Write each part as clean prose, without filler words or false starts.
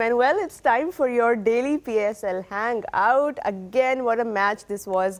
And well, it's time for your daily PSL hangout. Again, what a match this was.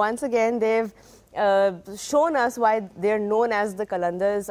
Once again, they've shown us why they're known as the Qalandars.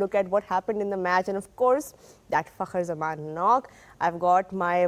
look at what happened in the match, and of course that Fakhr Zaman knock. I've got my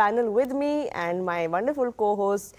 panel with me and my wonderful co-host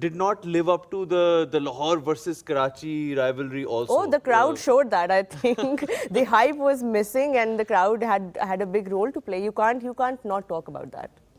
did not live up to the Lahore versus Karachi rivalry also. Oh, the crowd showed that. I think the hype was missing and the crowd had a big role to play. You can't not talk about that.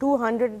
200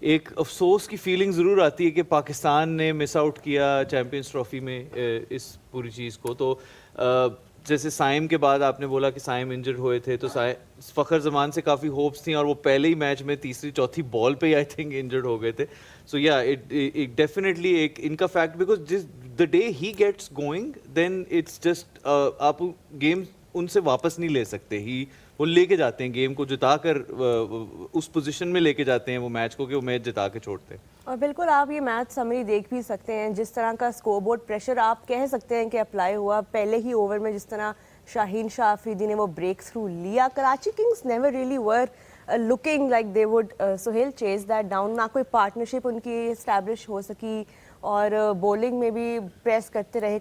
ایک افسوس کی feeling ضرور آتی ہے کہ پاکستان نے miss out کیا champions trophy میں اس پوری چیز کو. تو جیسے سائم کے بعد آپ نے بولا کہ سائم انجرڈ ہوئے تھے, تو فخر زمان سے کافی ہوپس تھیں اور وہ پہلے ہی میچ میں تیسری چوتھی بال پہ آئی تھنک انجرڈ ہو گئے تھے. سو یا ڈیفینیٹلی ایک ان کا fact, because the day he gets going then it's just آپ گیم ان سے واپس نہیں لے سکتے. وہ لے کے جاتے ہیں گیم کو, جتا کر اس پوزیشن میں لے کے جاتے ہیں وہ میچ کو کہ وہ میچ جتا کے چھوڑتے ہیں. اور بالکل آپ یہ میچ سمری دیکھ بھی سکتے ہیں, جس طرح کا اسکور بورڈ پریشر آپ کہہ سکتے ہیں کہ اپلائی ہوا پہلے ہی اوور میں, جس طرح شاہین شاہ آفریدی نے وہ بریک تھرو لیا. Karachi Kings never really were looking like they would Sohail chase that down. نہ کوئی پارٹنرشپ ان کی اسٹیبلش ہو سکی, اور بولنگ میں بھی پریس کرتے رہے.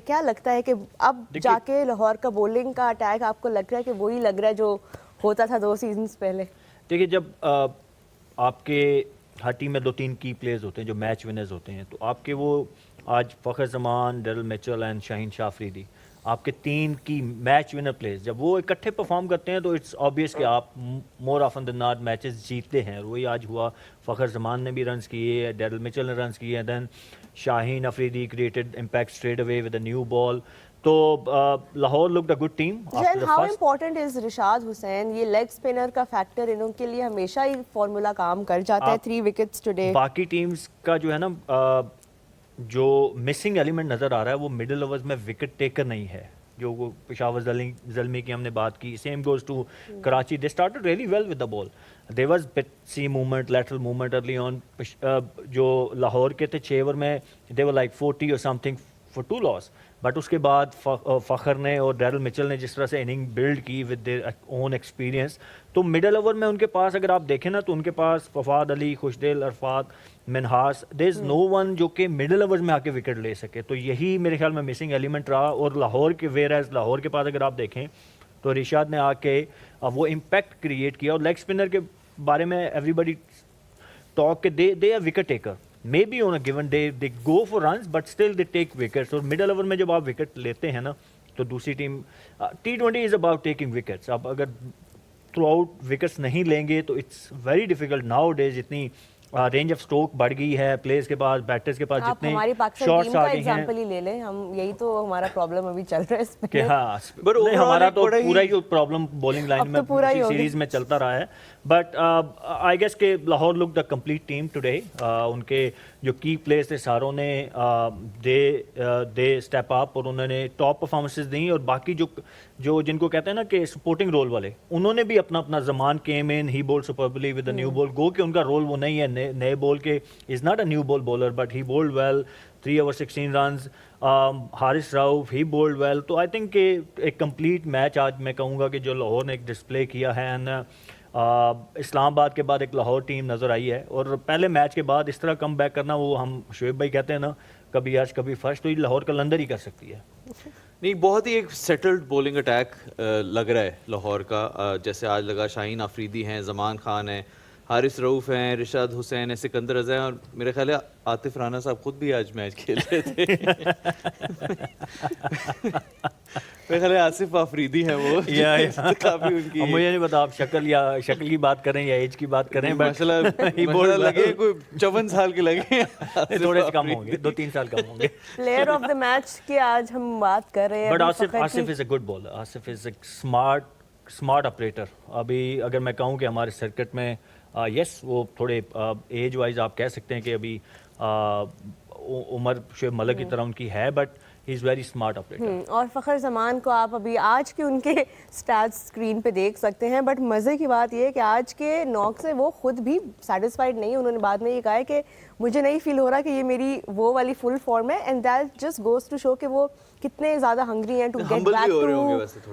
کیا لگتا ہے کہ اب جا کے لاہور کا بولنگ کا اٹیک آپ کو لگ رہا ہے کہ وہی لگ رہا ہے جو ہوتا تھا 2 سیزنز پہلے؟ دیکھیے, جب آپ کے ہر ٹیم میں 2-3 کی پلیئرز ہوتے ہیں جو میچ ونرز ہوتے ہیں, تو آپ کے وہ آج فخر زمان, ڈیرل میچل اینڈ شاہین شاہ آفریدی, آپ کے 3 کی میچ ونر پلیئرز جب وہ اکٹھے پرفارم کرتے ہیں تو اٹس آبویس کہ آپ more often than not matches جیتتے ہیں. وہی آج ہوا, فخر زمان نے بھی رنز کیے, ڈیرل میچل نے رنز کیے, then Shaheen Afridi created impact straight away with a new ball. تو Lahore looked a good team. How important is Rishad Hossain? یہ لیگ اسپنر کا فیکٹر انہوں کے لیے ہمیشہ ہی فارمولا کام کر جاتا ہے. 3 وکٹس ٹوڈے. باقی ٹیمز کا جو ہے نا جو مسنگ ایلیمنٹ نظر آ رہا ہے وہ مڈل اوورز میں وکٹ ٹیکر نہیں ہے. جو وہ پشاور زلمی کی ہم نے بات کی, same goes to Karachi. They started really well with the ball. There was bit see movement, lateral movement early on. جو لاہور کے تھے 6 اوور میں دے ور لائک 40 اور something for 2 loss. But اس کے بعد فخر نے اور ڈیرل مچل نے جس طرح سے اننگ بلڈ کی ود دیئر اون ایکسپیرینس, تو مڈل اوور میں ان کے پاس اگر آپ دیکھیں نا تو ان کے پاس ففاد علی, خوشدل, عرفات, منہاس, دیر از نو ون جو کہ مڈل اوور میں آ کے وکٹ لے سکے. تو یہی میرے خیال میں مسنگ ایلیمنٹ رہا. اور لاہور کے ویئر لاہور کے پاس اگر آپ دیکھیں تو رشاد نے آ کے وہ امپیکٹ کریٹ کیا. اور لیگ اسپنر کے بارے میں ایوری بڈی ٹاک کہ they are wicket taker. Maybe on a given day they go for runs but still they take wickets. اور middle over میں جب آپ وکٹ لیتے ہیں نا تو دوسری team T20 is about taking wickets. آپ اگر تھرو آؤٹ وکٹس نہیں لیں گے تو it's very difficult. Nowadays اتنی رینج آف اسٹروک بڑھ گئی ہے پلیئرز کے پاس, بیٹرز کے پاس, جتنے ہماری پاکستان ٹیم کا ایگزامپل ہی لے لیں ہم, یہی تو ہمارا پرابلم ابھی چل رہا ہے اس میں. ہاں ہمارا تو پورا ہی پرابلم بولنگ لائن میں سیریز میں چلتا رہا ہے. بٹ آئی گیس کہ لاہور لک دا کمپلیٹ ٹیم ٹوڈے. ان کے جو کی پلیئرز تھے ساروں نے دے اسٹیپ اپ اور انہوں نے ٹاپ پرفارمنسز دیں. اور باقی جو جن کو کہتے ہیں نا کہ سپورٹنگ رول والے, انہوں نے بھی اپنا Zaman came in, he bowled superbly with a new ball. گو کہ ان کا رول وہ نہیں ہے نئے بال کے, is not a new ball bowler but he bowled well. 3 over 16 runs. Haris Rauf he bowled well. تو آئی تھنک کہ ایک کمپلیٹ میچ آج میں کہوں گا کہ جو لاہور نے ایک ڈسپلے کیا ہے. اینڈ اسلام آباد کے بعد ایک لاہور ٹیم نظر آئی ہے, اور پہلے میچ کے بعد اس طرح کم بیک کرنا, وہ ہم شعیب بھائی کہتے ہیں نا کبھی آج کبھی فرسٹ, تو یہ لاہور قلندر ہی کر سکتی ہے. نہیں, بہت ہی ایک سیٹلڈ بولنگ اٹیک لگ رہا ہے لاہور کا. جیسے آج لگا شاہین آفریدی ہیں, زمان خان ہیں, حارث رؤوف ہیں, رشاد حسین ہیں, سکندر رضا ہیں, اور میرے خیال ہے عاطف رانا صاحب خود بھی آج میچ کھیل رہے تھے. میرے خیال ہے آصف آفریدی ہیں وہ, کافی ان کی. مجھے نہیں پتا آپ شکل کی بات کریں یا ایج کی بات کریں. ماشاءاللہ لگے کوئی 54 سال کے لگے, تھوڑے سے کم ہوں گے, 2-3 سال کم ہوں گے. پلیئر آف دا میچ کی آج ہم بات کر رہے ہیں. But Asif is a good bowler. Asif is a smart operator. ابھی اگر میں کہوں کہ ہمارے سرکٹ میں یس وہ تھوڑے ایج وائز آپ کہہ سکتے ہیں کہ ابھی عمر شعیب ملک کی طرح ان کی ہے, but he is very smart operator. اور فخر زمان کو آپ ابھی آج کے ان کے اسٹیٹس اسکرین پہ دیکھ سکتے ہیں. بٹ مزے کی بات یہ ہے کہ آج کے ناک سے وہ خود بھی سیٹسفائڈ نہیں. انہوں نے بعد میں یہ کہا ہے کہ مجھے نہیں فیل ہو رہا کہ یہ میری وہ والی فل فارم ہے. And that just goes to show کہ وہ کتنے زیادہ ہنگری ہیں ٹو گیٹ بیک ٹو